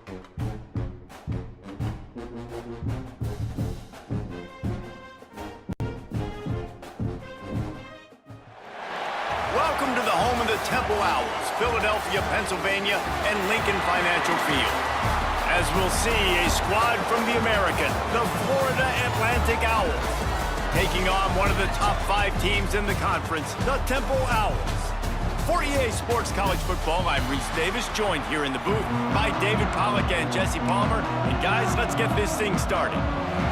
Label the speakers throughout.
Speaker 1: Welcome to the home of the Temple Owls, Philadelphia, Pennsylvania, and Lincoln Financial Field. As we'll see, a squad from the American, the Florida Atlantic Owls, taking on one of the top 5 teams in the conference, the Temple Owls. For EA Sports College Football, I'm Reese Davis, joined here in the booth by David Pollack and Jesse Palmer. And guys, let's get this thing started.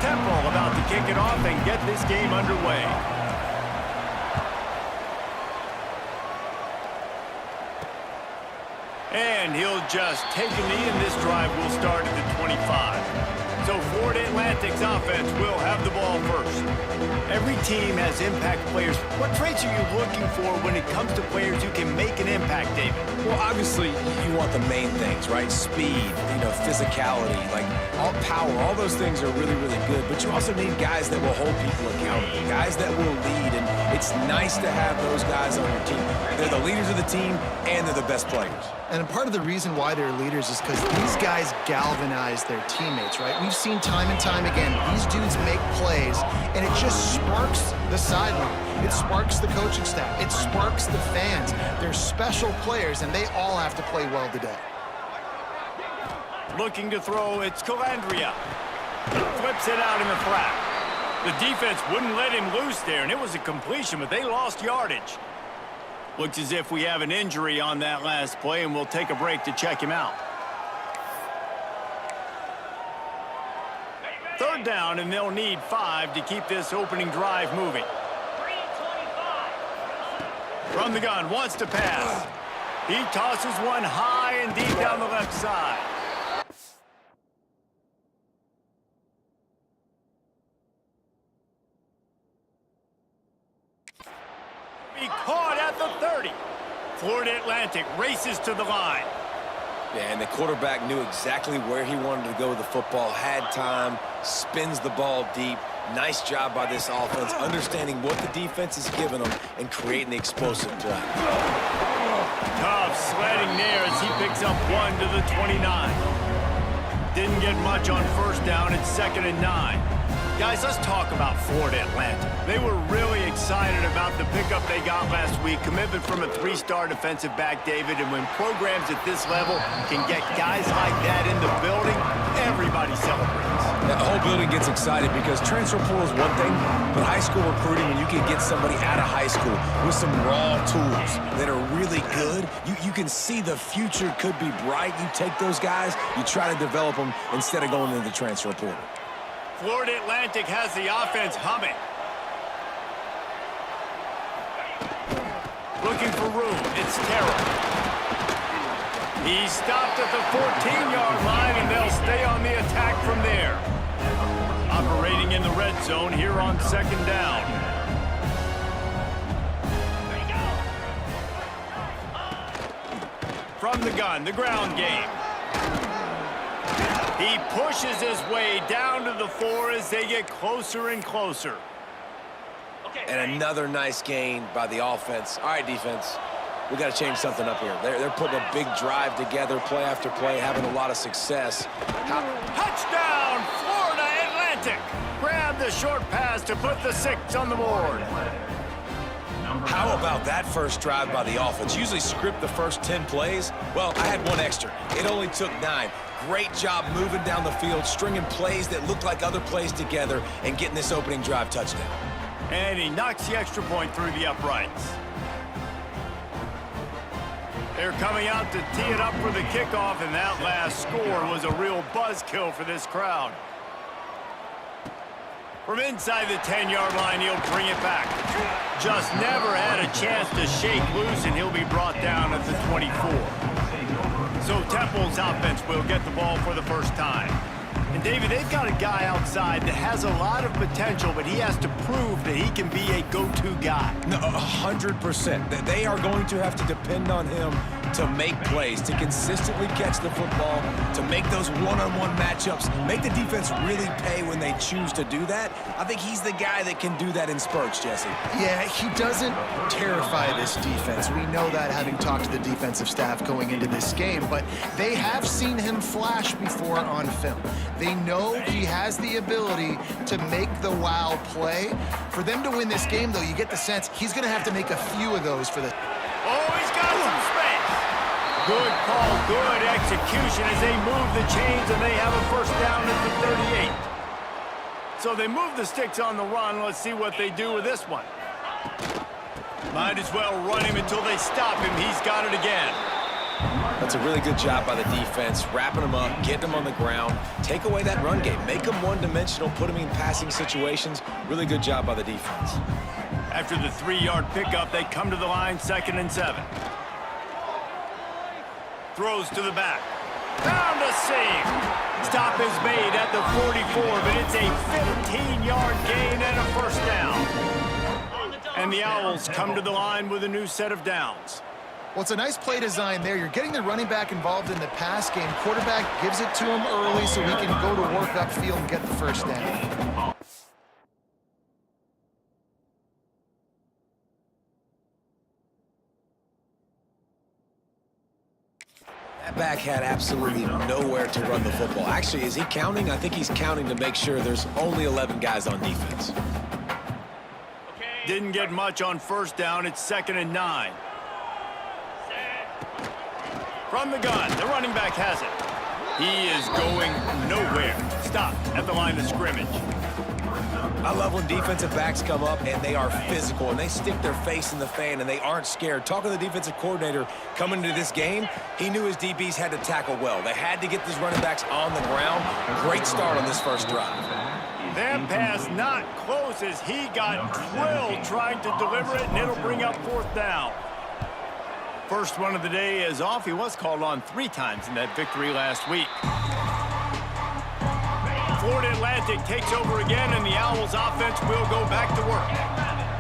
Speaker 1: Temple about to kick it off and get this game underway. And he'll just take a knee, and this drive will start at the 25. So Florida Atlantic's offense will have the ball first. Every team has impact players. What traits are you looking for when it comes to players who can make an impact, David?
Speaker 2: Well, obviously, you want the main things, right? Speed, physicality, like all power, all those things are really, really good. But you also need guys that will hold people accountable, guys that will lead. And it's nice to have those guys on your team. They're the leaders of the team, and they're the best players.
Speaker 3: And part of the reason why they're leaders is because these guys galvanize their teammates, right? We've seen time and time again, these dudes make plays, and it just sparks the sideline. It sparks the coaching staff. It sparks the fans. They're special players, and they all have to play well today.
Speaker 1: Looking to throw, it's Calandria. Flips it out in the flat. The defense wouldn't let him loose there, and it was a completion, but they lost yardage. Looks as if we have an injury on that last play, and we'll take a break to check him out. Third down, and they'll need 5 to keep this opening drive moving. From the gun, wants to pass. He tosses one high and deep down the left side. Be caught at the 30. Florida Atlantic races to the line.
Speaker 2: Yeah, and the quarterback knew exactly where he wanted to go with the football, had time, spins the ball deep. Nice job by this offense, understanding what the defense is giving them and creating the explosive play.
Speaker 1: Tough sledding there as he picks up 1 to the 29. Didn't get much on first down. It's 2nd and 9. Guys, let's talk about Florida Atlantic. They were really excited about the pickup they got last week. Commitment from a 3-star defensive back, David. And when programs at this level can get guys like that in the building, everybody celebrates.
Speaker 2: The whole building gets excited because transfer portal is one thing, but high school recruiting, when you can get somebody out of high school with some raw tools that are really good, you can see the future could be bright. You take those guys, you try to develop them instead of going into the transfer portal.
Speaker 1: Florida Atlantic has the offense humming. Looking for room. It's Terrell. He stopped at the 14-yard line, and they'll stay on the attack from there. Operating in the red zone here on 2nd down. From the gun, the ground game. He pushes his way down to the 4 as they get closer and closer.
Speaker 2: And another nice gain by the offense. All right, defense, we got to change something up here. They're putting a big drive together, play after play, having a lot of success.
Speaker 1: Touchdown, Florida Atlantic! Grab the short pass to put the 6 on the board.
Speaker 2: How about that first drive by the offense? Usually script the first 10 plays. Well, I had one extra. It only took 9. Great job moving down the field, stringing plays that look like other plays together, and getting this opening drive touchdown.
Speaker 1: And he knocks the extra point through the uprights. They're coming out to tee it up for the kickoff, and that last score was a real buzzkill for this crowd. From inside the 10-yard line, he'll bring it back. Just never had a chance to shake loose, and he'll be brought down at the 24. So Temple's offense will get the ball for the first time. And David, they've got a guy outside that has a lot of potential, but he has to prove that he can be a go-to guy.
Speaker 2: No, 100%. They are going to have to depend on him to make plays, to consistently catch the football, to make those one-on-one matchups, make the defense really pay when they choose to do that. I think he's the guy that can do that in spurts, Jesse.
Speaker 3: Yeah, he doesn't terrify this defense. We know that having talked to the defensive staff going into this game, but they have seen him flash before on film. They know he has the ability to make the wow play. For them to win this game, though, you get the sense he's going to have to make a few of those for the...
Speaker 1: Oh, he's got some space. Good call, good execution as they move the chains, and they have a first down at the 38. So they move the sticks on the run. Let's see what they do with this one. Might as well run him until they stop him. He's got it again.
Speaker 2: That's a really good job by the defense, wrapping them up, getting them on the ground, take away that run game, make them one-dimensional, put them in passing situations. Really good job by the defense.
Speaker 1: After the 3-yard pickup, they come to the line, 2nd and 7. Throws to the back. Found a seam. Stop is made at the 44, but it's a 15-yard gain and a first down. And the Owls come to the line with a new set of downs.
Speaker 3: Well, it's a nice play design there. You're getting the running back involved in the pass game. Quarterback gives it to him early so he can go to work upfield and get the first down.
Speaker 2: That back had absolutely nowhere to run the football. Actually, is he counting? I think he's counting to make sure there's only 11 guys on defense.
Speaker 1: Didn't get much on first down. It's 2nd and 9. From the gun, the running back has it. He is going nowhere. Stop at the line of scrimmage.
Speaker 2: I love when defensive backs come up and they are physical and they stick their face in the fan and they aren't scared. Talking to the defensive coordinator coming into this game, he knew his DBs had to tackle well. They had to get these running backs on the ground. Great start on this first drive.
Speaker 1: That pass not close as he got drilled trying to deliver it, and it'll bring up 4th down. First one of the day is off. He was called on 3 times in that victory last week. Florida Atlantic takes over again, and the Owls offense will go back to work.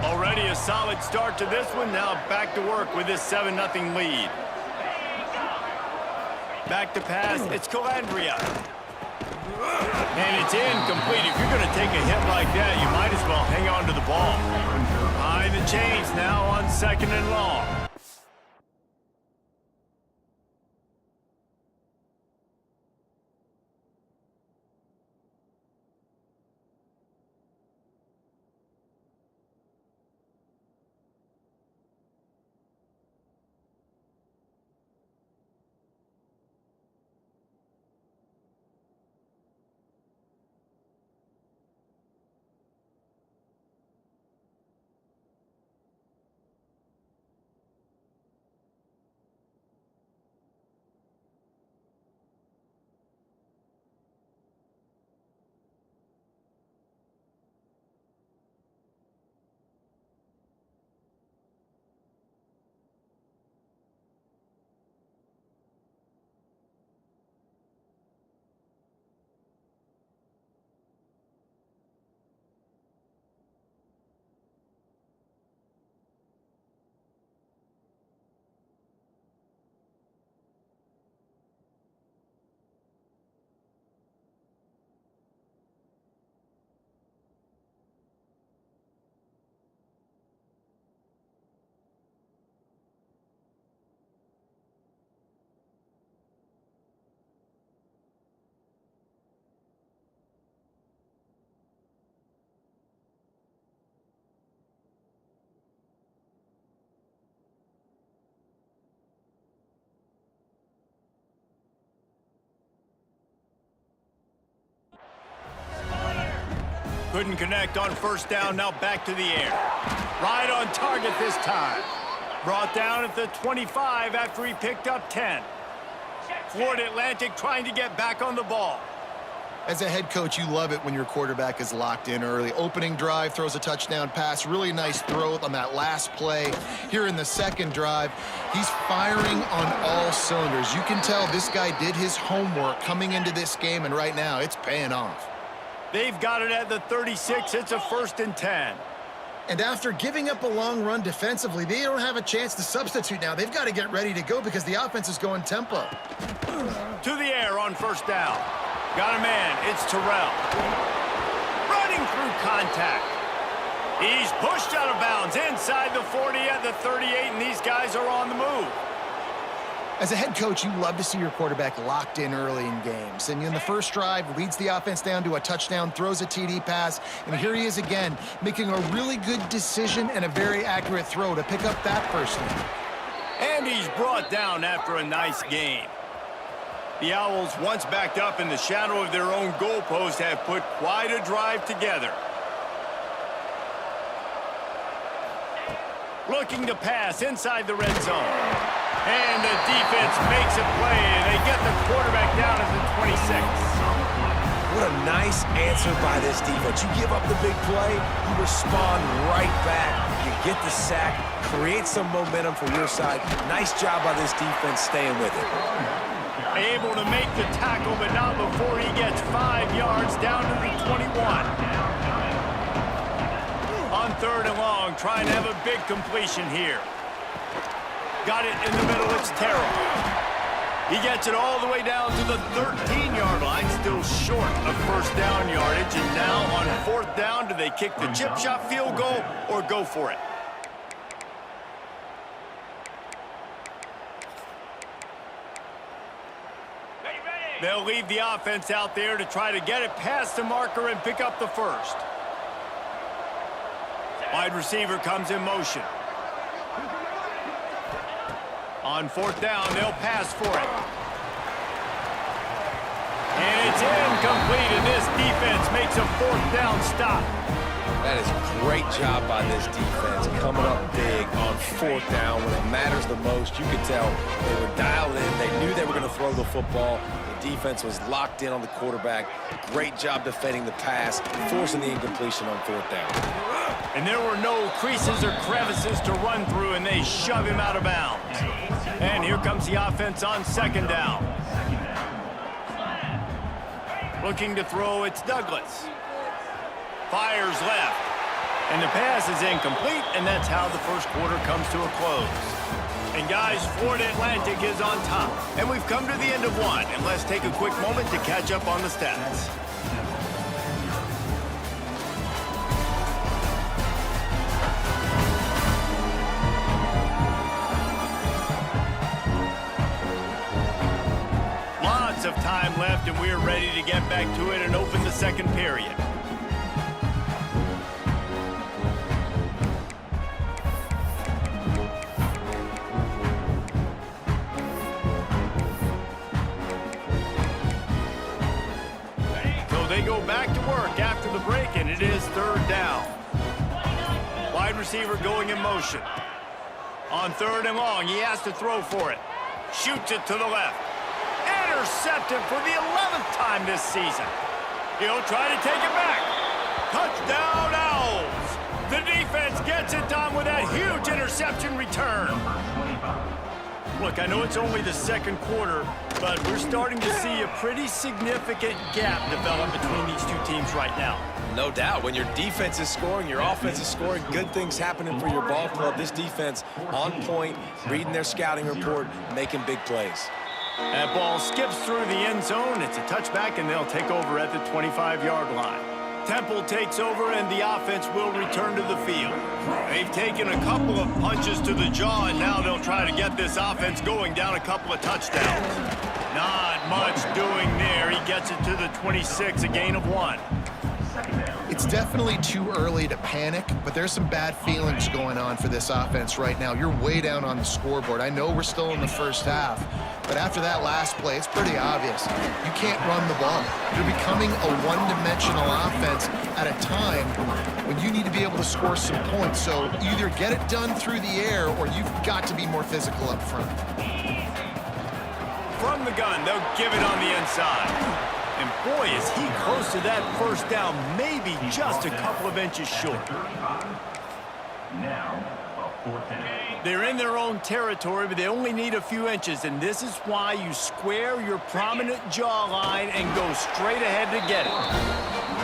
Speaker 1: Already a solid start to this one. Now back to work with this 7-0 lead. Back to pass. It's Calandria. And it's incomplete. If you're going to take a hit like that, you might as well hang on to the ball. Behind the chains now on 2nd and long. Couldn't connect on first down. Now back to the air. Right on target this time. Brought down at the 25 after he picked up 10. Florida Atlantic trying to get back on the ball.
Speaker 3: As a head coach, you love it when your quarterback is locked in early. Opening drive, throws a touchdown pass. Really nice throw on that last play. Here in the second drive, he's firing on all cylinders. You can tell this guy did his homework coming into this game, and right now it's paying off.
Speaker 1: They've got it at the 36. It's a 1st and 10.
Speaker 3: And after giving up a long run defensively, they don't have a chance to substitute now. They've got to get ready to go because the offense is going tempo.
Speaker 1: To the air on first down. Got a man. It's Terrell. Running through contact. He's pushed out of bounds inside the 40 at the 38, and these guys are on the move.
Speaker 3: As a head coach, you love to see your quarterback locked in early in games. And in the first drive, leads the offense down to a touchdown, throws a TD pass, and here he is again, making a really good decision and a very accurate throw to pick up that first down.
Speaker 1: And he's brought down after a nice game. The Owls, once backed up in the shadow of their own goalpost, have put quite a drive together. Looking to pass inside the red zone. And the defense makes a play, and they get the quarterback down at the 26.
Speaker 2: What a nice answer by this defense. You give up the big play, you respond right back. You get the sack, create some momentum for your side. Nice job by this defense staying with it.
Speaker 1: Able to make the tackle, but not before he gets 5 yards down to the 21. On third and long, trying to have a big completion here. Got it in the middle, it's Terrell. He gets it all the way down to the 13-yard line, still short of first down yardage. And now on fourth down, do they kick the chip shot field goal or go for it? They'll leave the offense out there to try to get it past the marker and pick up the first. Wide receiver comes in motion. On fourth down, they'll pass for it. And it's incomplete, and this defense makes a fourth down stop.
Speaker 2: That is a great job by this defense, coming up big on fourth down when it matters the most. You could tell they were dialed in. They knew they were going to throw the football. The defense was locked in on the quarterback. Great job defending the pass, forcing the incompletion on fourth down.
Speaker 1: And there were no creases or crevices to run through, and they shove him out of bounds. And here comes the offense on second down. Looking to throw, it's Douglas. Fires left. And the pass is incomplete, and that's how the first quarter comes to a close. And guys, Florida Atlantic is on top. And we've come to the end of one, and let's take a quick moment to catch up on the stats. Of time left, and we're ready to get back to it and open the second period. So they go back to work after the break, and it is third down. Wide receiver going in motion. On third and long, he has to throw for it. Shoots it to the left. Intercepted for the 11th time this season. He'll try to take it back. Touchdown, Owls. The defense gets it done with that huge interception return. Look, I know it's only the second quarter, but we're starting to see a pretty significant gap develop between these two teams right now.
Speaker 2: No doubt. When your defense is scoring, your offense is scoring, good things happening for your ball club. This defense on point, reading their scouting report, making big plays.
Speaker 1: That ball skips through the end zone. It's a touchback, and they'll take over at the 25-yard line. Temple takes over, and the offense will return to the field. They've taken a couple of punches to the jaw, and now they'll try to get this offense going down a couple of touchdowns. Not much doing there. He gets it to the 26, a gain of 1.
Speaker 3: It's definitely too early to panic, but there's some bad feelings going on for this offense right now. You're way down on the scoreboard. I know we're still in the first half, but after that last play, it's pretty obvious. You can't run the ball. You're becoming a one-dimensional offense at a time when you need to be able to score some points. So either get it done through the air or you've got to be more physical up front.
Speaker 1: From the gun, they'll give it on the inside. And boy, is he close to that first down, maybe just a couple of inches short. They're in their own territory, but they only need a few inches, and this is why you square your prominent jawline and go straight ahead to get it.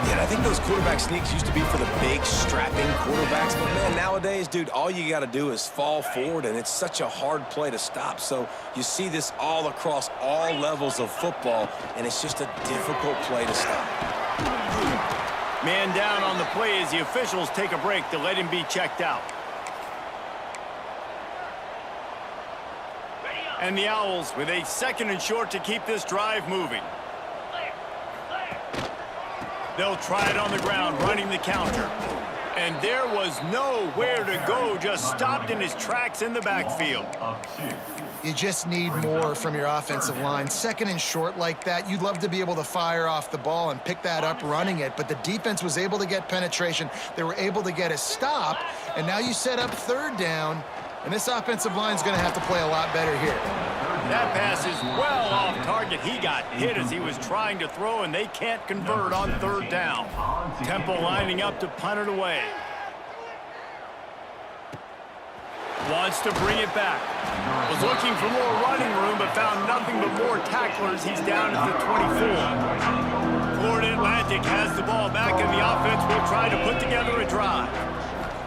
Speaker 2: Yeah, and I think those quarterback sneaks used to be for the big, strapping quarterbacks. But, man, nowadays, dude, all you got to do is fall forward, and it's such a hard play to stop. So you see this all across all levels of football, and it's just a difficult play to stop.
Speaker 1: Man down on the play as the officials take a break to let him be checked out. And the Owls with a 2nd and short to keep this drive moving. They'll try it on the ground, running the counter. And there was nowhere to go, just stopped in his tracks in the backfield.
Speaker 3: You just need more from your offensive line. 2nd and short like that, you'd love to be able to fire off the ball and pick that up running it, but the defense was able to get penetration. They were able to get a stop, and now you set up 3rd down, and this offensive line is going to have to play a lot better here.
Speaker 1: That pass is well off target. He got hit as he was trying to throw, and they can't convert on 3rd down. Temple lining up to punt it away. Wants to bring it back. Was looking for more running room, but found nothing but more tacklers. He's down at the 24. Florida Atlantic has the ball back, and the offense will try to put together a drive.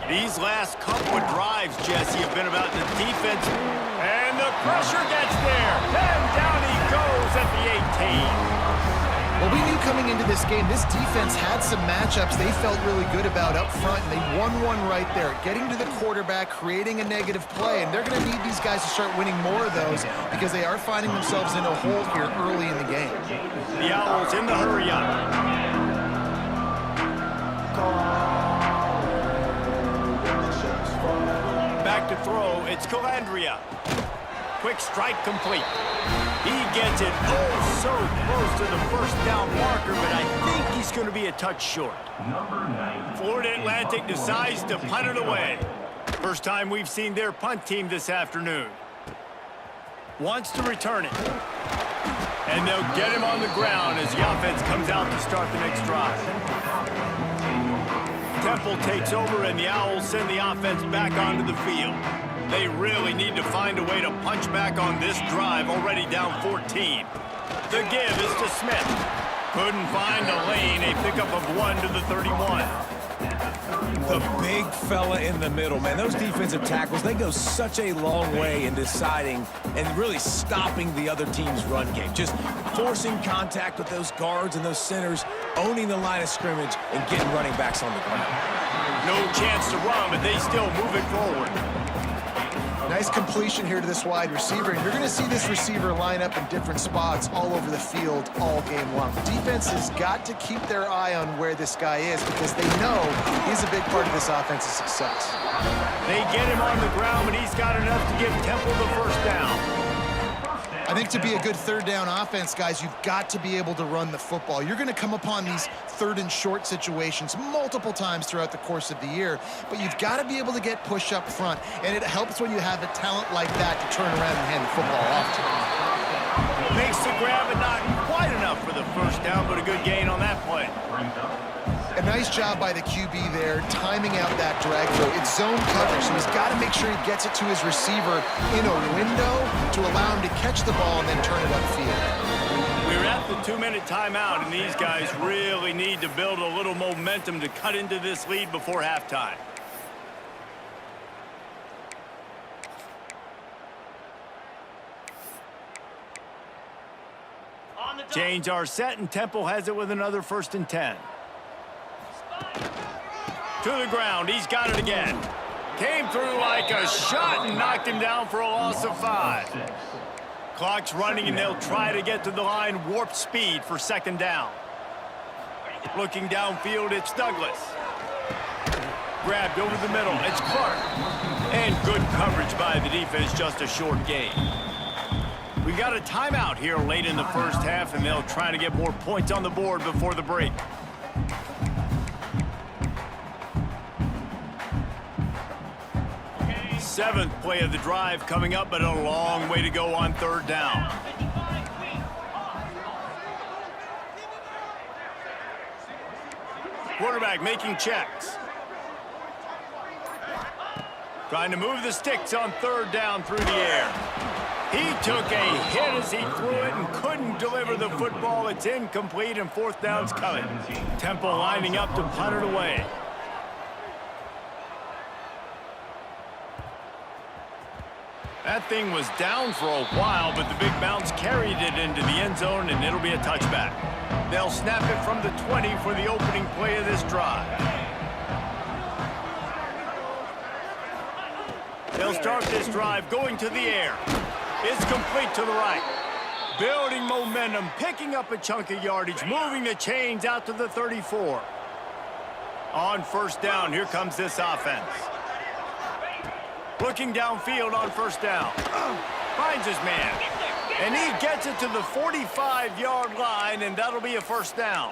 Speaker 1: These last couple of drives, Jesse, have been about the defense. And the pressure gets there. And down he goes at the 18.
Speaker 3: Well, we knew coming into this game, this defense had some matchups they felt really good about up front, and they won one right there, getting to the quarterback, creating a negative play, and they're going to need these guys to start winning more of those because they are finding themselves in a hole here early in the game.
Speaker 1: The Owls in the hurry up. Back to throw, it's Calandria. Quick strike complete. He gets it so close to the 1st down marker, but I think he's going to be a touch short. Florida Atlantic decides to punt it away. First time we've seen their punt team this afternoon. Wants to return it. And they'll get him on the ground as the offense comes out to start the next drive. Temple takes over, and the Owls send the offense back onto the field. They really need to find a way to punch back on this drive, already down 14. The give is to Smith. Couldn't find a lane, a pickup of 1 to the 31.
Speaker 2: The big fella in the middle, man. Those defensive tackles, they go such a long way in deciding and really stopping the other team's run game. Just forcing contact with those guards and those centers, owning the line of scrimmage, and getting running backs on the ground.
Speaker 1: No chance to run, but they still move it forward.
Speaker 3: Nice completion here to this wide receiver, and you're going to see this receiver line up in different spots all over the field all game long. The defense has got to keep their eye on where this guy is because they know he's a big part of this offense's success.
Speaker 1: They get him on the ground, but he's got enough to give Temple the 1st down.
Speaker 3: I think to be a good 3rd down offense, guys, you've got to be able to run the football. You're going to come upon these 3rd and short situations multiple times throughout the course of the year, but you've got to be able to get push up front, and it helps when you have a talent like that to turn around and hand the football off to.
Speaker 1: Makes the grab, and not quite enough for the 1st down, but a good gain on that play.
Speaker 3: A nice job by the QB there, timing out that drag throw. It's zone coverage, so he's got to make sure he gets it to his receiver in a window to allow him to catch the ball and then turn it upfield.
Speaker 1: We're at the 2-minute timeout, and these guys really need to build a little momentum to cut into this lead before halftime. Chains are set, and Temple has it with another 1st and 10. To the ground, he's got it again. Came through like a shot and knocked him down for a loss of 5. Clock's running, and they'll try to get to the line, warp speed for 2nd down. Looking downfield, it's Douglas. Grabbed over the middle, it's Clark. And good coverage by the defense, just a short gain. We got a timeout here late in the 1st half, and they'll try to get more points on the board before the break. Seventh play of the drive coming up, but a long way to go on 3rd down. Quarterback making checks. Trying to move the sticks on 3rd down through the air. He took a hit as he threw it and couldn't deliver the football. It's incomplete and fourth down's coming. Temple lining up to punt it away. That thing was down for a while, but the big bounce carried it into the end zone, and it'll be a touchback. They'll snap it from the 20 for the opening play of this drive. They'll start this drive going to the air. It's complete to the right. Building momentum, picking up a chunk of yardage, moving the chains out to the 34. On first down, here comes this offense. Looking downfield on first down. Finds his man. And he gets it to the 45-yard line, and that'll be a first down.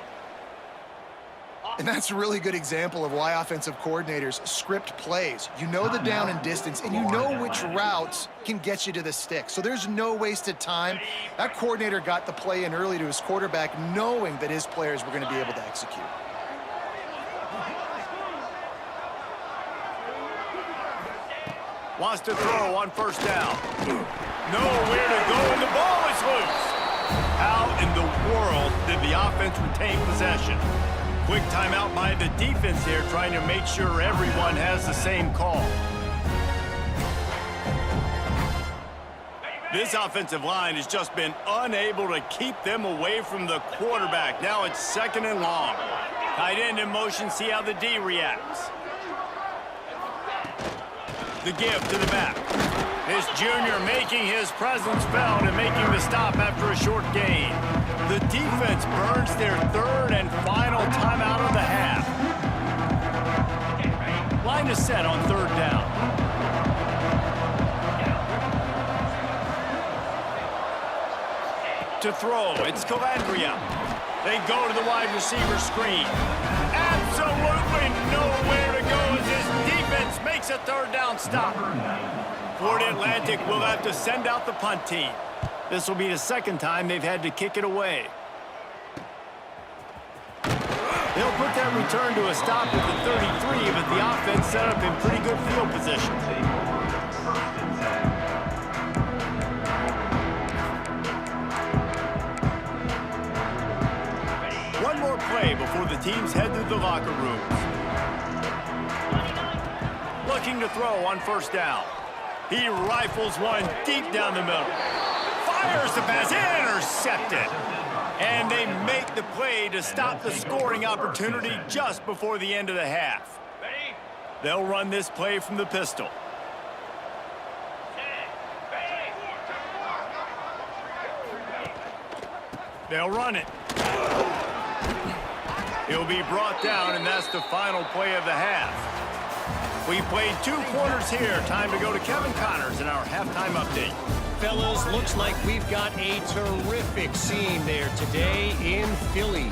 Speaker 3: And that's a really good example of why offensive coordinators script plays. You know the down and distance, and you know which routes can get you to the stick. So there's no wasted time. That coordinator got the play in early to his quarterback, knowing that his players were going to be able to execute.
Speaker 1: Wants to throw on first down. Nowhere to go, and the ball is loose. How in the world did the offense retain possession? Quick timeout by the defense here, trying to make sure everyone has the same call. This offensive line has just been unable to keep them away from the quarterback. Now it's second and long. Tight end in motion, see how the D reacts. The give to the back. This junior making his presence felt and making the stop after a short gain. The defense burns their third and final timeout of the half. Line is set on third down. To throw, it's Calandria. They go to the wide receiver screen. Absolutely nowhere to go as this defense makes a third down stop. Florida Atlantic will have to send out the punt team. This will be the second time they've had to kick it away. They'll put that return to a stop at the 33, but the offense set up in pretty good field position. One more play before the teams head to the locker rooms. Looking to throw on first down. He rifles one deep down the middle. Fires the pass, intercepted. And they make the play to stop the scoring opportunity just before the end of the half. They'll run this play from the pistol. They'll run it. He'll be brought down, and that's the final play of the half. We played 2 quarters here. Time to go to Kevin Connors in our halftime update.
Speaker 4: Fellas, looks like we've got a terrific scene there today in Philly.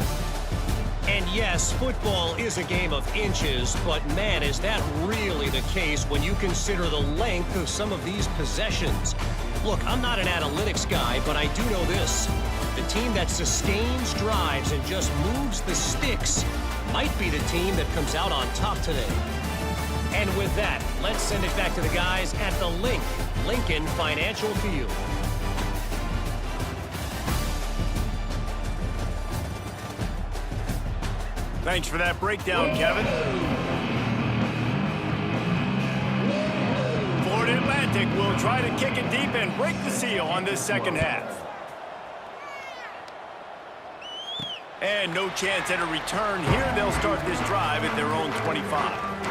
Speaker 4: And yes, football is a game of inches, but man, is that really the case when you consider the length of some of these possessions. Look, I'm not an analytics guy, but I do know this. The team that sustains drives and just moves the sticks might be the team that comes out on top today. And with that, let's send it back to the guys at the Lincoln Financial Field.
Speaker 1: Thanks for that breakdown, Kevin. Florida Atlantic will try to kick it deep and break the seal on this second half. And no chance at a return here. They'll start this drive at their own 25.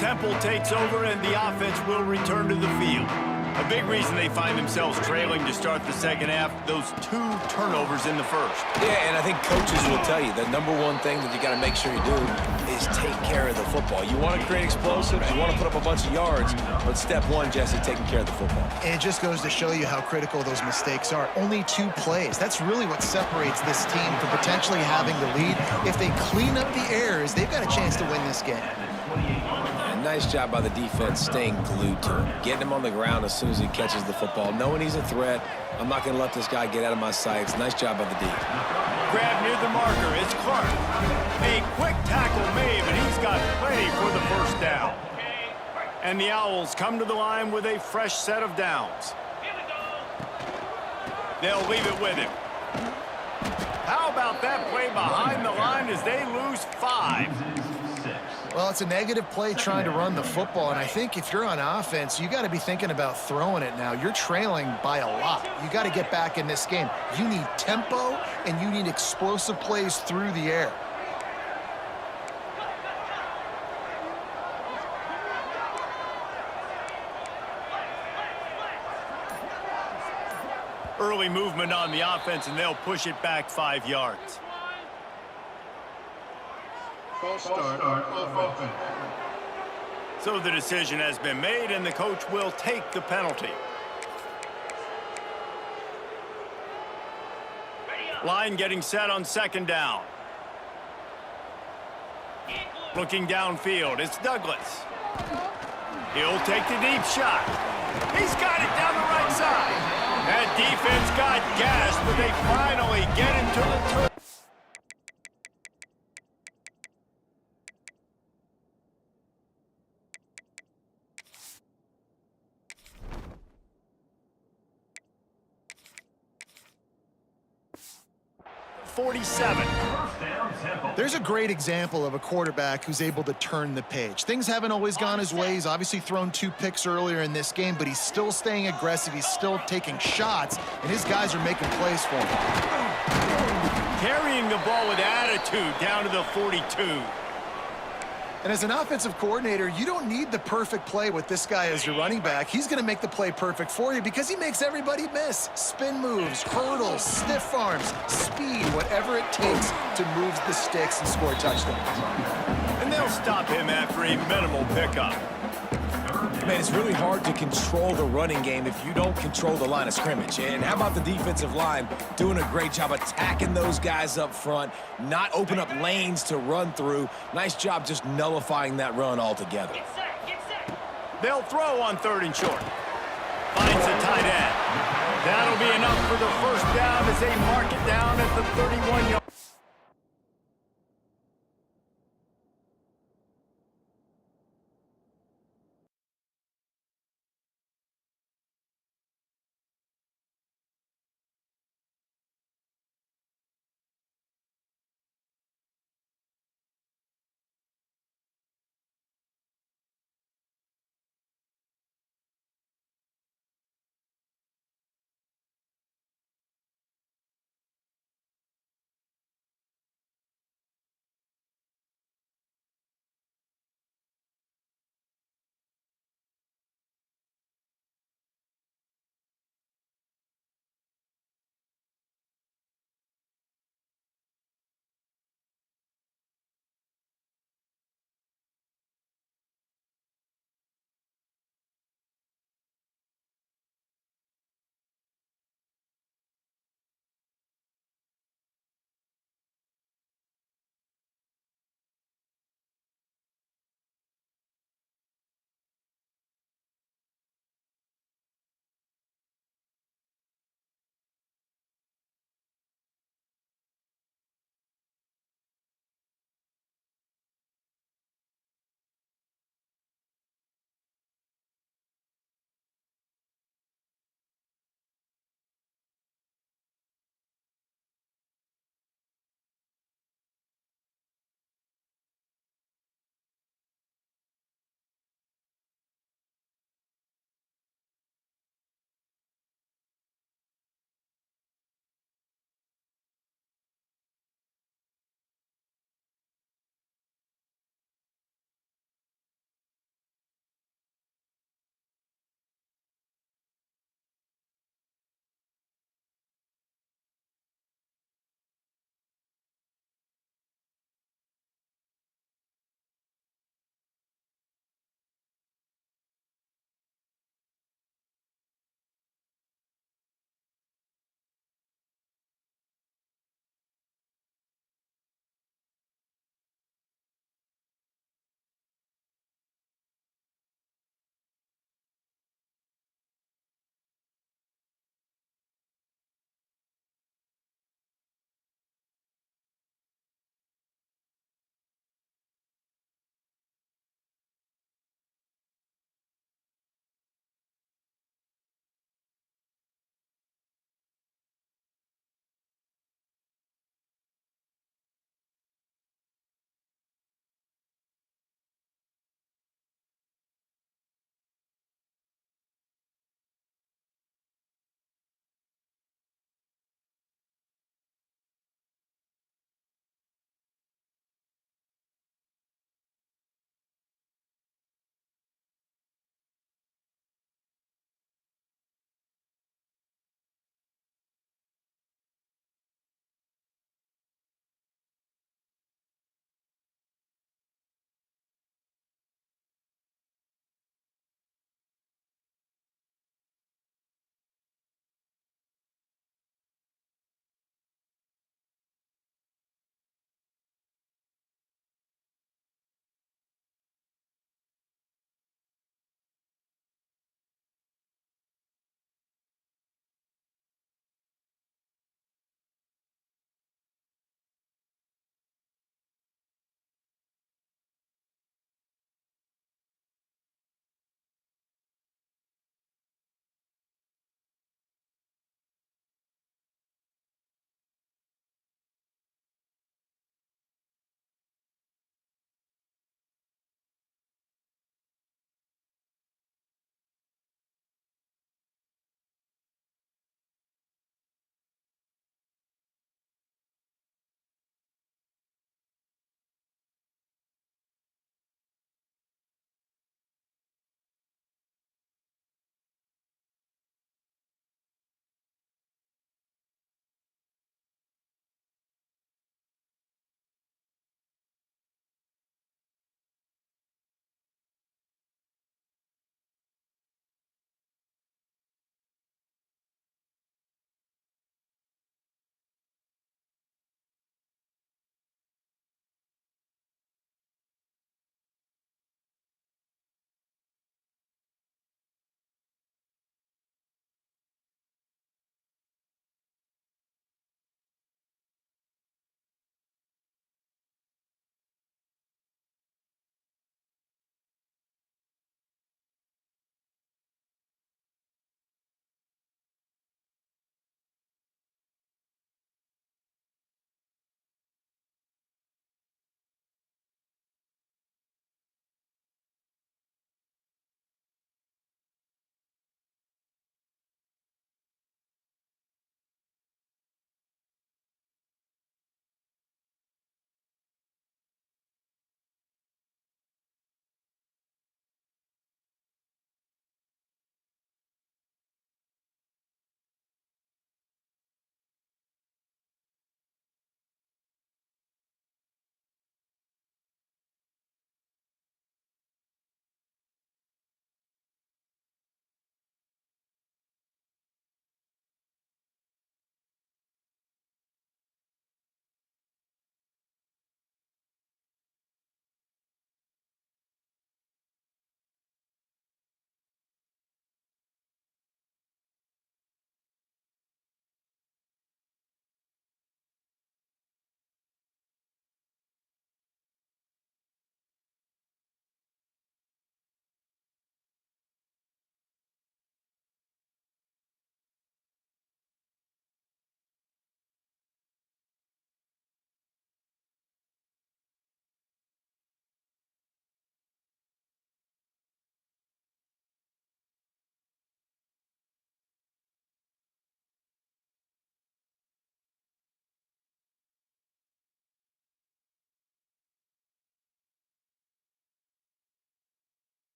Speaker 1: Temple takes over, and the offense will return to the field. A big reason they find themselves trailing to start the second half, those 2 turnovers in the first.
Speaker 2: Yeah, and I think coaches will tell you the number one thing that you got to make sure you do is take care of the football. You want to create explosives, you want to put up a bunch of yards, but step one, Jesse, taking care of the football.
Speaker 3: And it just goes to show you how critical those mistakes are. Only 2 plays. That's really what separates this team from potentially having the lead. If they clean up the errors, they've got a chance to win this game.
Speaker 2: Nice job by the defense staying glued to him, getting him on the ground as soon as he catches the football, knowing he's a threat. I'm not going to let this guy get out of my sights. Nice job by the D.
Speaker 1: Grab near the marker. It's Clark. A quick tackle made, but he's got plenty for the first down. And the Owls come to the line with a fresh set of downs. They'll leave it with him. How about that play behind the line as they lose 5?
Speaker 3: Well, it's a negative play trying to run the football, and I think if you're on offense, you got to be thinking about throwing it now. You're trailing by a lot. You got to get back in this game. You need tempo, and you need explosive plays through the air.
Speaker 1: Early movement on the offense, and they'll push it back 5 yards.
Speaker 5: False start offense.
Speaker 1: So the decision has been made, and the coach will take the penalty. Line getting set on 2nd down. Looking downfield, it's Douglas. He'll take the deep shot. He's got it down the right side. That defense got gassed, but they finally get him to the turn.
Speaker 3: There's a great example of a quarterback who's able to turn the page. Things haven't always gone his way. He's obviously thrown 2 picks earlier in this game, but he's still staying aggressive. He's still taking shots, and his guys are making plays for him.
Speaker 1: Carrying the ball with attitude down to the 42.
Speaker 3: And as an offensive coordinator, you don't need the perfect play with this guy as your running back. He's going to make the play perfect for you because he makes everybody miss. Spin moves, hurdles, stiff arms, speed, whatever it takes to move the sticks and score touchdowns.
Speaker 1: And they'll stop him after a minimal pickup.
Speaker 2: Man, it's really hard to control the running game if you don't control the line of scrimmage. And how about the defensive line doing a great job attacking those guys up front, not open up lanes to run through. Nice job just nullifying that run altogether.
Speaker 1: They'll throw on 3rd and short. Finds a tight end. That'll be enough for the 1st down as they mark it down at the 31-yard.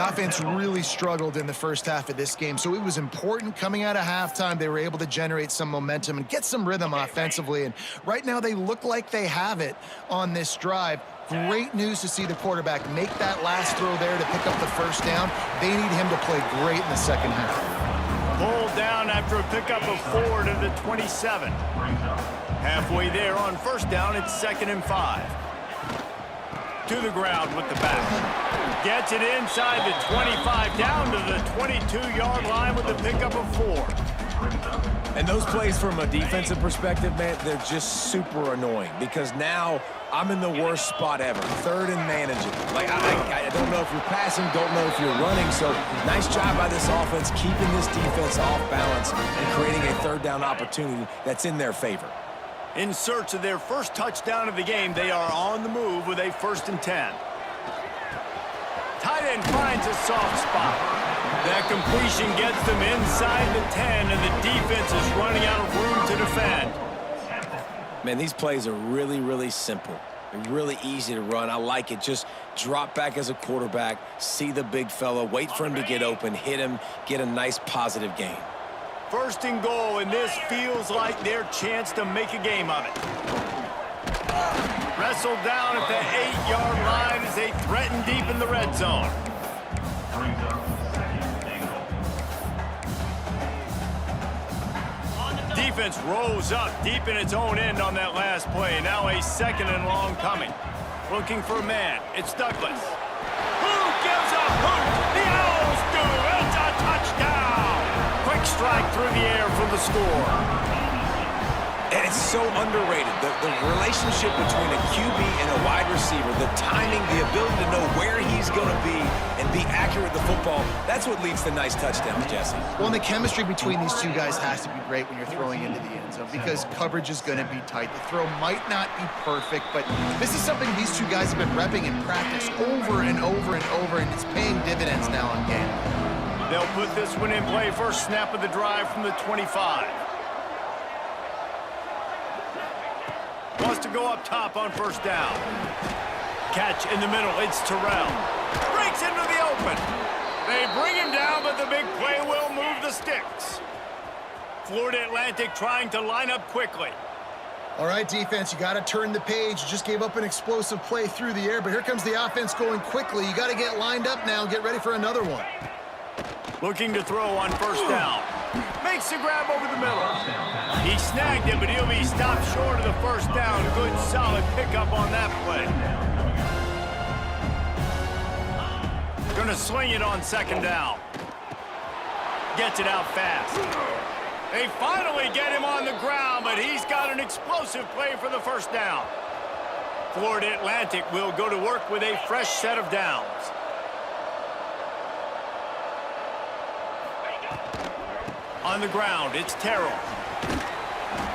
Speaker 3: The offense really struggled in the first half of this game, so it was important coming out of halftime. They were able to generate some momentum and get some rhythm offensively, and right now they look like they have it on this drive. Great news to see the quarterback make that last throw there to pick up the first down. They need him to play great in the second half.
Speaker 1: Pulled down after a pickup of 4 to the 27. Halfway there on first down, it's 2nd and 5. To the ground with the back. Gets it inside the 25, down to the 22-yard line with the pickup of 4.
Speaker 2: And those plays from a defensive perspective, man, they're just super annoying because now I'm in the worst spot ever. 3rd and manageable. Like, I don't know if you're passing, don't know if you're running. So nice job by this offense keeping this defense off balance and creating a 3rd down opportunity that's in their favor.
Speaker 1: In search of their first touchdown of the game, they are on the move with a 1st and 10. Tight end finds a soft spot. That completion gets them inside the 10, and the defense is running out of room to defend.
Speaker 2: Man, these plays are really, really simple. They're really easy to run. I like it. Just drop back as a quarterback, see the big fella, wait for him to get open, hit him, get a nice positive gain.
Speaker 1: 1st and goal, and this feels like their chance to make a game of it. Wrestled down at the 8-yard line as they threaten deep in the red zone. Defense rose up deep in its own end on that last play. Now a 2nd and long coming. Looking for a man. It's Douglas. Who gives a hoot? The Owls do. It's a touchdown. Quick strike through the air for the score.
Speaker 2: And it's so underrated. The relationship between a QB and a wide receiver, the timing, the ability to know where he's going to be and be accurate with the football, that's what leads to nice touchdowns, Jesse.
Speaker 3: Well, and the chemistry between these two guys has to be great when you're throwing into the end zone because coverage is going to be tight. The throw might not be perfect, but this is something these two guys have been repping in practice over and over and over, and it's paying dividends now on game.
Speaker 1: They'll put this one in play. First snap of the drive from the 25. Wants to go up top on first down. Catch in the middle. It's Terrell. Breaks into the open. They bring him down, but the big play will move the sticks. Florida Atlantic trying to line up quickly.
Speaker 3: All right, defense, you got to turn the page. You just gave up an explosive play through the air, but here comes the offense going quickly. You got to get lined up now and get ready for another one.
Speaker 1: Looking to throw on first down. Makes the grab over the middle. He snagged it, but he'll be stopped short of the first down. Good, solid pickup on that play. Gonna sling it on 2nd down. Gets it out fast. They finally get him on the ground, but he's got an explosive play for the first down. Florida Atlantic will go to work with a fresh set of downs. On the ground, it's Terrell.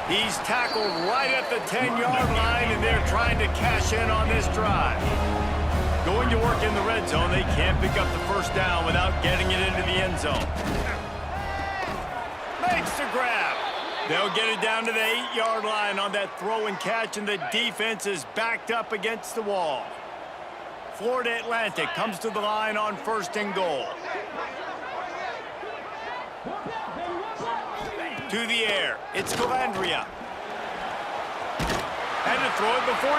Speaker 1: He's tackled right at the 10-yard line, and they're trying to cash in on this drive. Going to work in the red zone, they can't pick up the first down without getting it into the end zone. Makes the grab. They'll get it down to the 8-yard line on that throw and catch, and the defense is backed up against the wall. Florida Atlantic comes to the line on 1st and goal. To the air, it's Calandria. And to throw it before.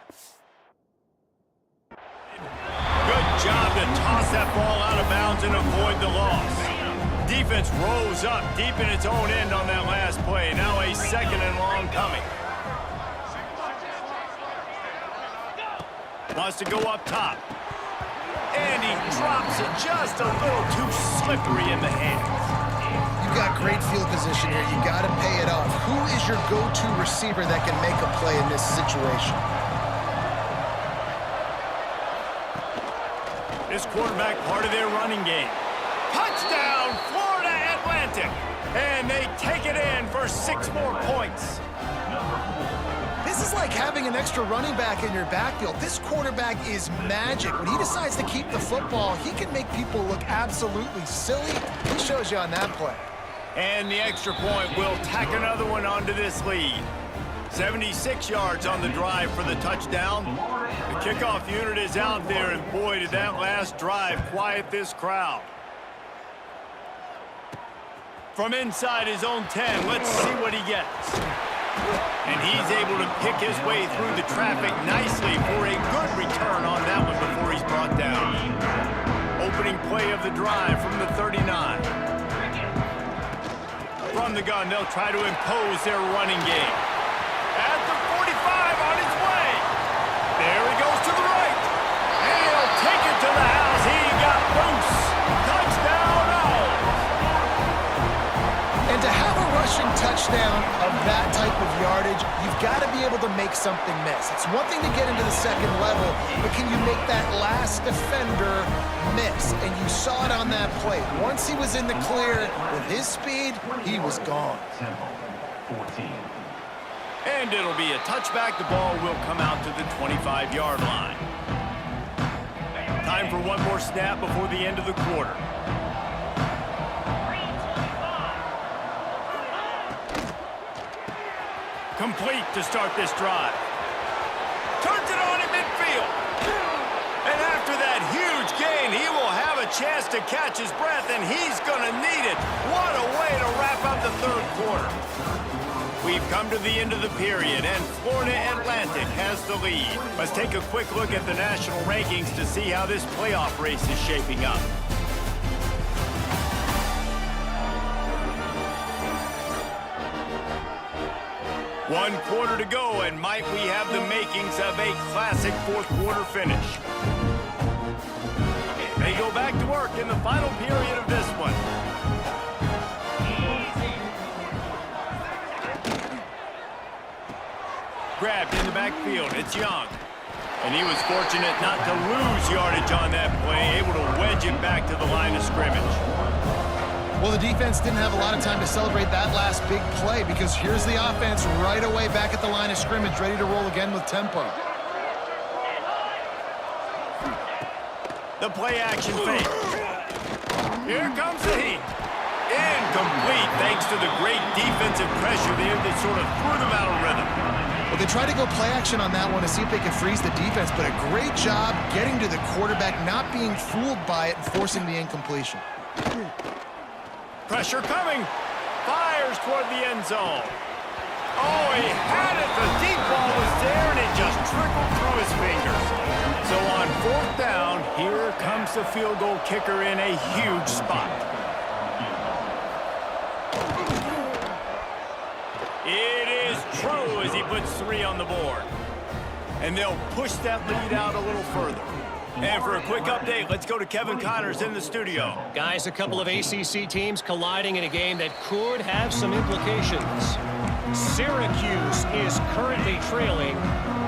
Speaker 1: Good job to toss that ball out of bounds and avoid the loss. Defense rose up deep in its own end on that last play. Now a 2nd and long coming. Wants to go up top. And he drops it just a little too slippery in the hands.
Speaker 3: You've got great field position here. You got to pay it off. Who is your go-to receiver that can make a play in this situation?
Speaker 1: This quarterback part of their running game. Touchdown, Florida Atlantic. And they take it in for 6 more points.
Speaker 3: This is like having an extra running back in your backfield. This quarterback is magic. When he decides to keep the football, he can make people look absolutely silly. He shows you on that play.
Speaker 1: And the extra point will tack another one onto this lead. 76 yards on the drive for the touchdown. The kickoff unit is out there, and boy, did that last drive quiet this crowd. From inside his own 10, let's see what he gets. And he's able to pick his way through the traffic nicely for a good return on that one before he's brought down. Opening play of the drive from the 39. From the gun, they'll try to impose their running game. At the 45, on his way. There he goes to the right. And he'll take it to the house. He got loose. Touchdown, Owls.
Speaker 3: And to have a rushing touchdown of that type of yardage, you've got to be able to make something miss. It's one thing to get into the second level, but can you make that last defender miss? And you saw it on that play. Once he was in the clear, with his speed, he was gone.
Speaker 1: And it'll be a touchback. The ball will come out to the 25-yard line. Time for one more snap before the end of the quarter. Complete to start this drive. Turns it on in midfield. And after that huge gain, he will have a chance to catch his breath, and he's going to need it. What a way to wrap up the third quarter. We've come to the end of the period, and Florida Atlantic has the lead. Let's take a quick look at the national rankings to see how this playoff race is shaping up. One quarter to go, and might we have the makings of a classic fourth quarter finish. They go back to work in the final period of this one. Grabbed in the backfield, it's Young. And he was fortunate not to lose yardage on that play, able to wedge it back to the line of scrimmage.
Speaker 3: Well, the defense didn't have a lot of time to celebrate that last big play because here's the offense right away back at the line of scrimmage, ready to roll again with tempo.
Speaker 1: The play action fake. Here comes the heat. Incomplete thanks to the great defensive pressure there that sort of threw them out of rhythm.
Speaker 3: Well, they tried to go play action on that one to see if they could freeze the defense, but a great job getting to the quarterback, not being fooled by it and forcing the incompletion.
Speaker 1: Pressure coming. Fires toward the end zone. Oh, he had it. The deep ball was there, and it just trickled through his fingers. So on fourth down, here comes the field goal kicker in a huge spot. It is true as he puts 3 on the board. And they'll push that lead out a little further. And for a quick update, let's go to Kevin Connors in the studio.
Speaker 4: Guys, a couple of ACC teams colliding in a game that could have some implications. Syracuse is currently trailing,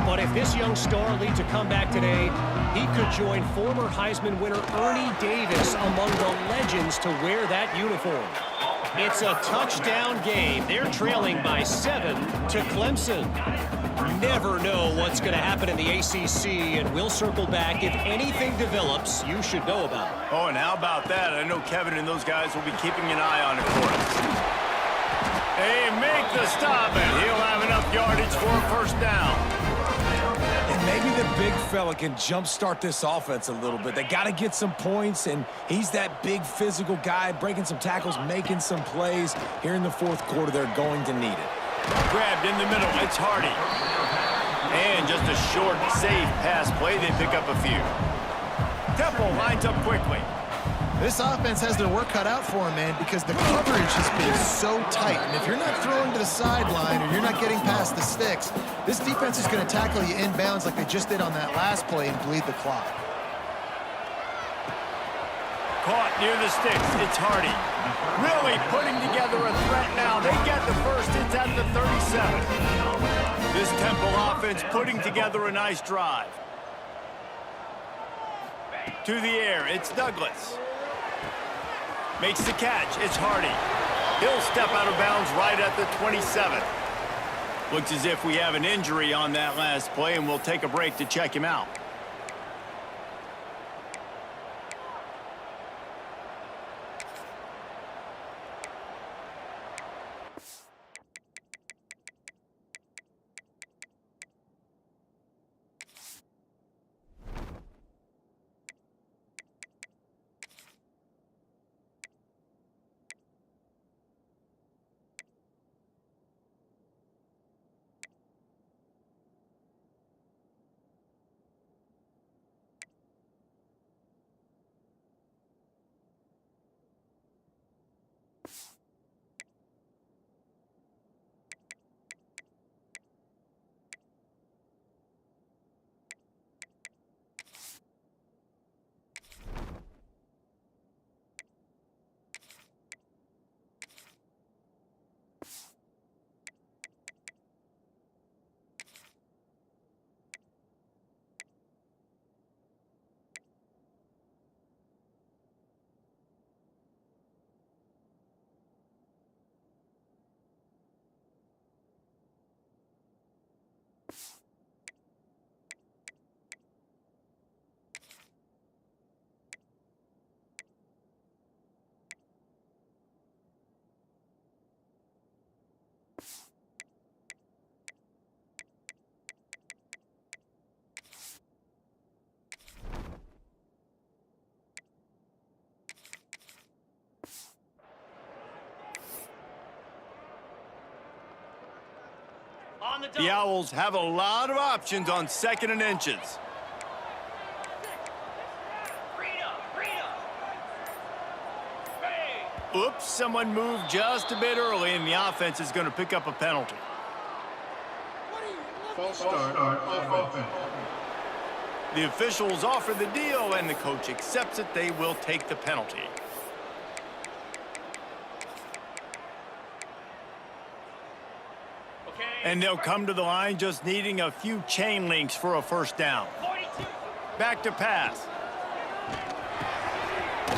Speaker 4: but if this young star leads a comeback today, he could join former Heisman winner Ernie Davis among the legends to wear that uniform. It's a touchdown game. They're trailing by 7 to Clemson. Never know what's going to happen in the ACC, and we'll circle back if anything develops you should know about.
Speaker 1: Oh, and how about that? I know Kevin and those guys will be keeping an eye on it for us. They make the stop, and he'll have enough yardage for a first down.
Speaker 2: And maybe the big fella can jumpstart this offense a little bit. They got to get some points, and he's that big physical guy, breaking some tackles, making some plays. Here in the fourth quarter, they're going to need it.
Speaker 1: Grabbed in the middle, it's Hardy. And just a short, safe pass play, they pick up a few. Temple lines up quickly.
Speaker 3: This offense has their work cut out for them, man, because the coverage has been so tight. And if you're not throwing to the sideline or you're not getting past the sticks, this defense is going to tackle you inbounds like they just did on that last play and bleed the clock.
Speaker 1: Caught near the sticks, it's Hardy. Really putting together a threat now. They get the first, it's at the 37. This Temple offense putting together a nice drive. To the air, it's Douglas. Makes the catch, it's Hardy. He'll step out of bounds right at the 27. Looks as if we have an injury on that last play, and we'll take a break to check him out. The Owls have a lot of options on 2nd and inches. Oops, someone moved just a bit early, and the offense is going to pick up a penalty.
Speaker 5: False start offense.
Speaker 1: The officials offer the deal, and the coach accepts it. They will take the penalty. And they'll come to the line just needing a few chain links for a first down. Back to pass.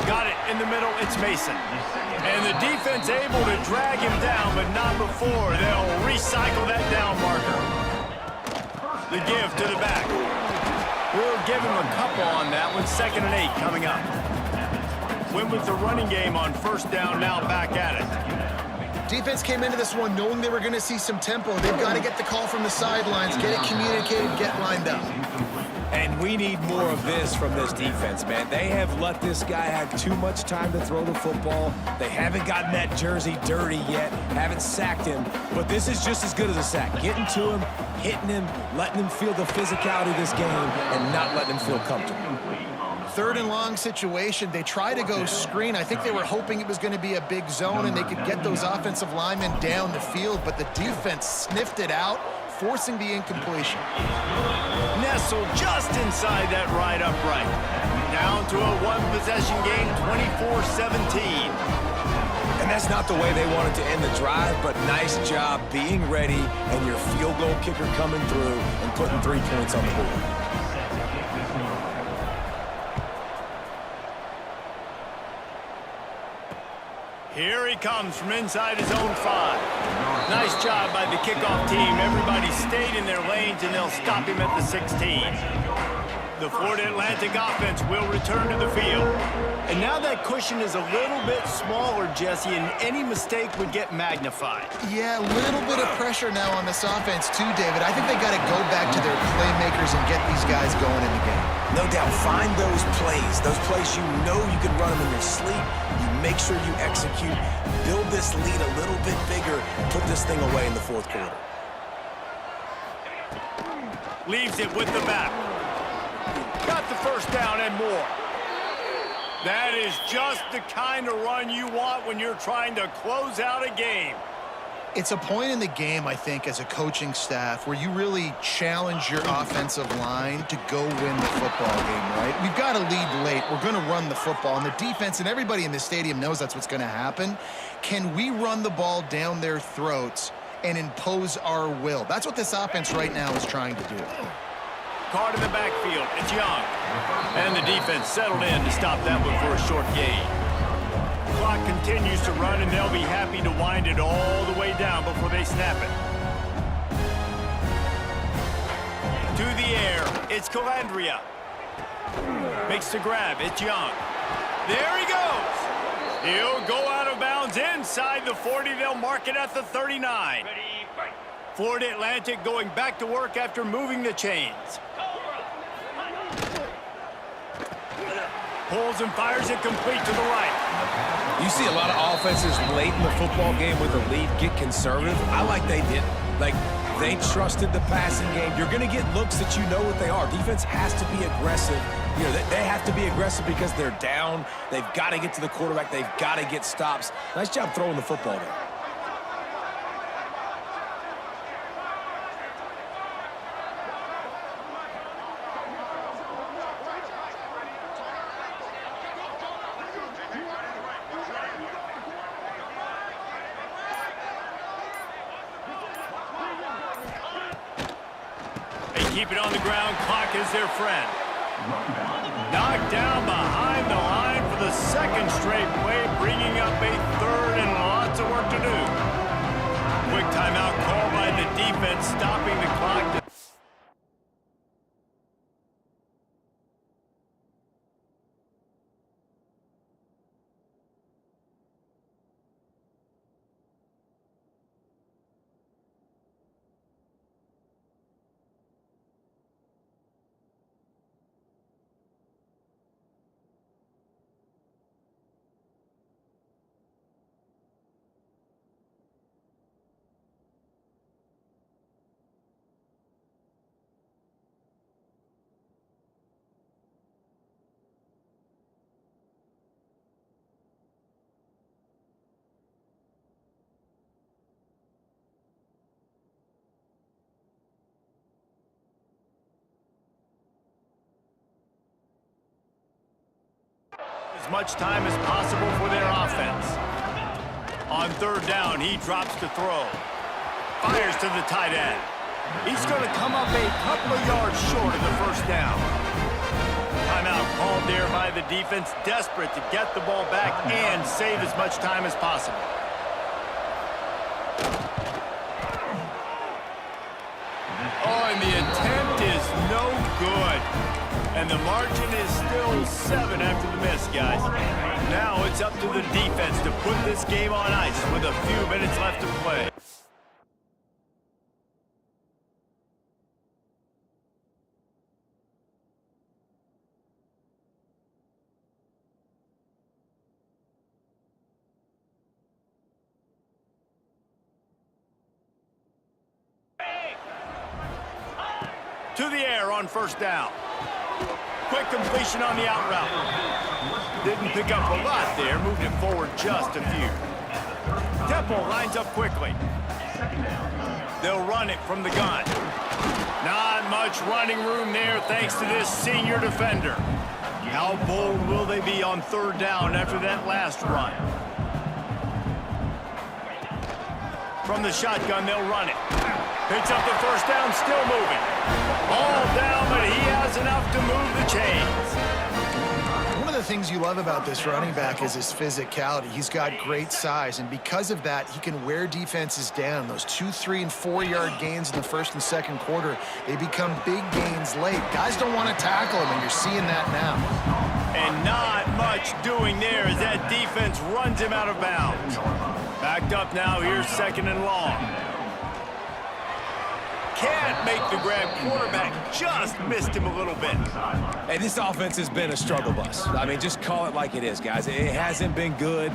Speaker 1: Got it in the middle. It's Mason. And the defense able to drag him down, but not before. They'll recycle that down marker. The give to the back. We'll give him a couple on that one. 2nd and 8 coming up. Went with the running game on first down, now back at it.
Speaker 3: Defense came into this one knowing they were going to see some tempo. They've got to get the call from the sidelines, get it communicated, get lined up.
Speaker 2: And we need more of this from this defense, man. They have let this guy have too much time to throw the football. They haven't gotten that jersey dirty yet, haven't sacked him. But this is just as good as a sack. Getting to him, hitting him, letting him feel the physicality of this game, and not letting him feel comfortable.
Speaker 3: 3rd and long situation. They try to go screen. I think they were hoping it was going to be a big zone and they could get those offensive linemen down the field, but the defense sniffed it out, forcing the incompletion.
Speaker 1: Nestled just inside that right upright. Down to a one-possession game, 24-17.
Speaker 2: And that's not the way they wanted to end the drive, but nice job being ready and your field goal kicker coming through and putting 3 points on the board.
Speaker 1: Here he comes from inside his own 5. Nice job by the kickoff team. Everybody stayed in their lanes, and they'll stop him at the 16. The Florida Atlantic offense will return to the field. And now that cushion is a little bit smaller, Jesse, and any mistake would get magnified.
Speaker 3: Yeah, a little bit of pressure now on this offense too, David. I think they got to go back to their playmakers and get these guys going in the game.
Speaker 2: No doubt, find those plays you know you can run them in your sleep. You make sure you execute, build this lead a little bit bigger, and put this thing away in the 4th quarter.
Speaker 1: Leaves it with the back. Got the first down and more. That is just the kind of run you want when you're trying to close out a game.
Speaker 3: It's a point in the game, I think, as a coaching staff where you really challenge your offensive line to go win the football game, right? We've got to lead late. We're going to run the football. And the defense and everybody in this stadium knows that's what's going to happen. Can we run the ball down their throats and impose our will? That's what this offense right now is trying to do.
Speaker 1: Card in the backfield. It's Young. And the defense settled in to stop that one for a short gain. Clock continues to run, and they'll be happy to wind it all the way down before they snap it. To the air. It's Calandria. Makes the grab. It's Young. There he goes. He'll go out of bounds inside the 40. They'll mark it at the 39. Florida Atlantic going back to work after moving the chains. Pulls and fires it complete to the right.
Speaker 2: You see a lot of offenses late in the football game with a lead get conservative. I like they did. Like, they trusted the passing game. You're going to get looks that you know what they are. Defense has to be aggressive You know, they have to be aggressive because they're down. They've got to get to the quarterback. They've got to get stops. Nice job throwing the football there.
Speaker 1: Keep it on the ground. Clock is their friend. Knocked down behind the line for the second straight play, bringing up a third and lots of work to do. Quick timeout call by the defense, stopping the clock. As much time as possible for their offense. On third down, he drops to throw. Fires to the tight end. He's going to come up a couple of yards short of the first down. Timeout called there by the defense, desperate to get the ball back and save as much time as possible. Oh, and the attempt is no good. And the margin is still 7 after the miss, guys. Now it's up to the defense to put this game on ice with a few minutes left to play. To the air on first down. Quick completion on the out route. Didn't pick up a lot there, moved it forward just a few. Temple lines up quickly. They'll run it from the gun. Not much running room there thanks to this senior defender. How bold will they be on third down after that last run? From the shotgun, they'll run it. Picks up the first down, still moving. All down, but he has enough to move the chains.
Speaker 3: One of the things you love about this running back is his physicality. He's got great size, and because of that, he can wear defenses down. Those 2-, 3-, and 4-yard gains in the first and second quarter, they become big gains late. Guys don't want to tackle him, and you're seeing that now.
Speaker 1: And not much doing there as that defense runs him out of bounds. Backed up now, here's second and long. Can't make the grab. Quarterback just missed him a little bit.
Speaker 2: Hey, this offense has been a struggle bus. I mean, just call it like it is, guys. It hasn't been good,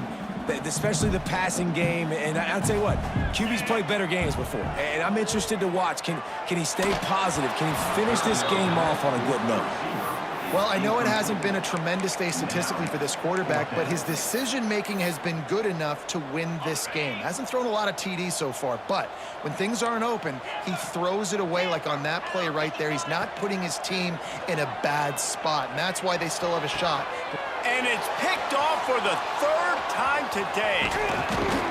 Speaker 2: especially the passing game. And I'll tell you what, QB's played better games before. And I'm interested to watch. Can he stay positive? Can he finish this game off on a good note?
Speaker 3: Well, I know it hasn't been a tremendous day statistically for this quarterback, but his decision-making has been good enough to win this game. Hasn't thrown a lot of TDs so far, but when things aren't open, he throws it away like on that play right there. He's not putting his team in a bad spot, and that's why they still have a shot.
Speaker 1: And it's picked off for the third time today.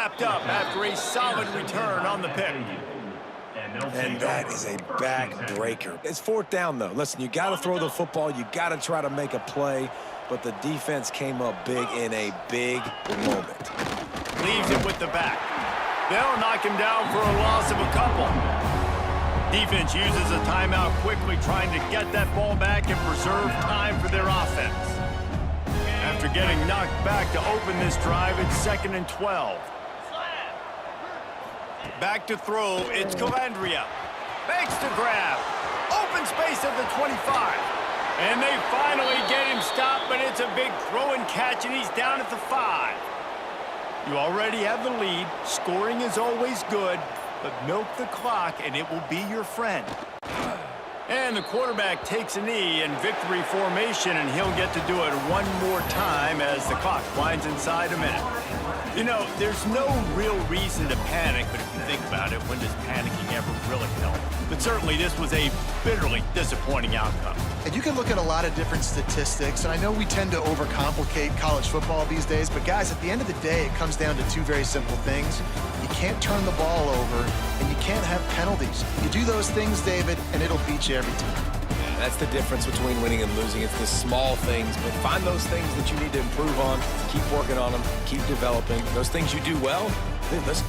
Speaker 1: wrapped up after a solid return on the pick.
Speaker 2: And that is a backbreaker. It's fourth down, though. Listen, you got to throw the football. You got to try to make a play. But the defense came up big in a big moment.
Speaker 1: Leaves it with the back. They'll knock him down for a loss of a couple. Defense uses a timeout quickly, trying to get that ball back and preserve time for their offense. After getting knocked back to open this drive, it's 2nd and 12. Back to throw, it's Calandria. Makes the grab. Open space at the 25. And they finally get him stopped, but it's a big throw and catch, and he's down at the 5. You already have the lead. Scoring is always good, but milk the clock, and it will be your friend. And the quarterback takes a knee in victory formation, and he'll get to do it one more time as the clock winds inside a minute. You know, there's no real reason to panic, but if you think about it, when does panicking ever really help? But certainly this was a bitterly disappointing outcome.
Speaker 3: And you can look at a lot of different statistics, and I know we tend to overcomplicate college football these days, but guys, at the end of the day, it comes down to two very simple things. You can't turn the ball over, and you can't have penalties. You do those things, David, and it'll beat you every time.
Speaker 2: That's the difference between winning and losing. It's the small things, but find those things that you need to improve on. Keep working on them. Keep developing. Those things you do well, then let's